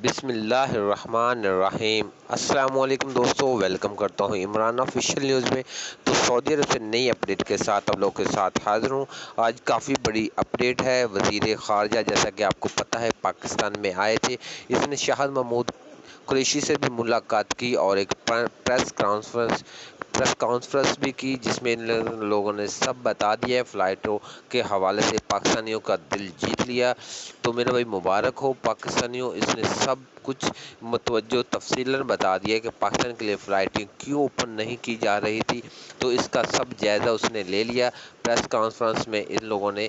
بسم اللہ الرحمن الرحیم۔ السلام علیکم دوستو، ویلکم کرتا ہوں عمران آفیشیل نیوز میں۔ تو سعودی عرب سے نئی اپڈیٹ کے ساتھ آپ لوگوں کے ساتھ حاضر ہوں۔ آج کافی بڑی اپڈیٹ ہے۔ وزیر خارجہ جیسا کہ آپ کو پتہ ہے پاکستان میں آئے تھے، اس نے شاہد محمود قریشی سے بھی ملاقات کی اور ایک پریس کانفرنس بھی کی، جس میں ان لوگوں نے سب بتا دیا ہے۔ فلائٹوں کے حوالے سے پاکستانیوں کا دل جیت لیا۔ تو میرا بھائی مبارک ہو پاکستانیوں، اس نے سب کچھ متوجہ تفصیلاً بتا دیا کہ پاکستان کے لیے فلائٹیں کیوں اوپن نہیں کی جا رہی تھی، تو اس کا سب جائزہ اس نے لے لیا۔ پریس کانفرنس میں ان لوگوں نے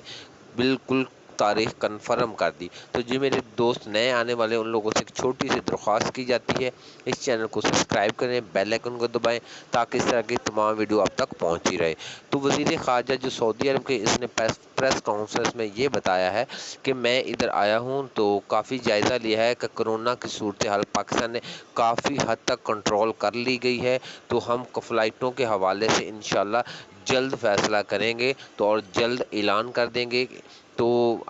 بالکل تاریخ کنفرم کر دی۔ تو جو میرے دوست نئے آنے والے ان لوگوں سے ایک چھوٹی سی درخواست کی جاتی ہے، اس چینل کو سبسکرائب کریں، بیل آئیکن کو دبائیں تاکہ اس طرح کی تمام ویڈیو آپ تک پہنچی رہے۔ تو وزیر خارجہ جو سعودی عرب کے، اس نے پریس کانفرنس میں یہ بتایا ہے کہ میں ادھر آیا ہوں تو کافی جائزہ لیا ہے کہ کرونا کی صورتحال پاکستان نے کافی حد تک کنٹرول کر لی گئی ہے، تو ہم فلائٹوں کے حوالے سے انشاءاللہ جلد فیصلہ کریں گے تو اور جلد اعلان کر دیں گے۔ تو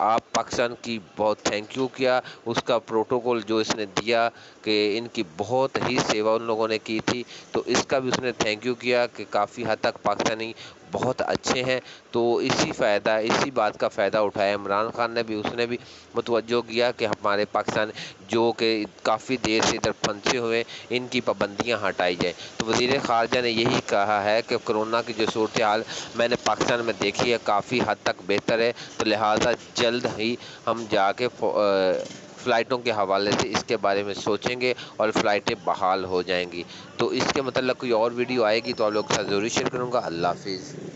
آپ پاکستان کی بہت تھینک یو کیا، اس کا پروٹوکول جو اس نے دیا کہ ان کی بہت ہی سیوا ان لوگوں نے کی تھی، تو اس کا بھی اس نے تھینک یو کیا کہ کافی حد تک پاکستانی بہت اچھے ہیں۔ تو اسی بات کا فائدہ اٹھایا عمران خان نے بھی، اس نے بھی متوجہ کیا کہ ہمارے پاکستان جو کہ کافی دیر سے ادھر پھنسے ہوئے، ان کی پابندیاں ہٹائی جائیں۔ تو وزیر خارجہ نے یہی کہا ہے کہ کرونا کی جو صورتحال میں نے پاکستان میں دیکھی ہے کافی حد تک بہتر ہے، تو لہٰذا جلد ہی ہم جا کے فلائٹوں کے حوالے سے اس کے بارے میں سوچیں گے اور فلائٹیں بحال ہو جائیں گی۔ تو اس کے متعلق کوئی اور ویڈیو آئے گی تو آپ لوگوں کے ساتھ ضرور شیئر کروں گا۔ اللہ حافظ۔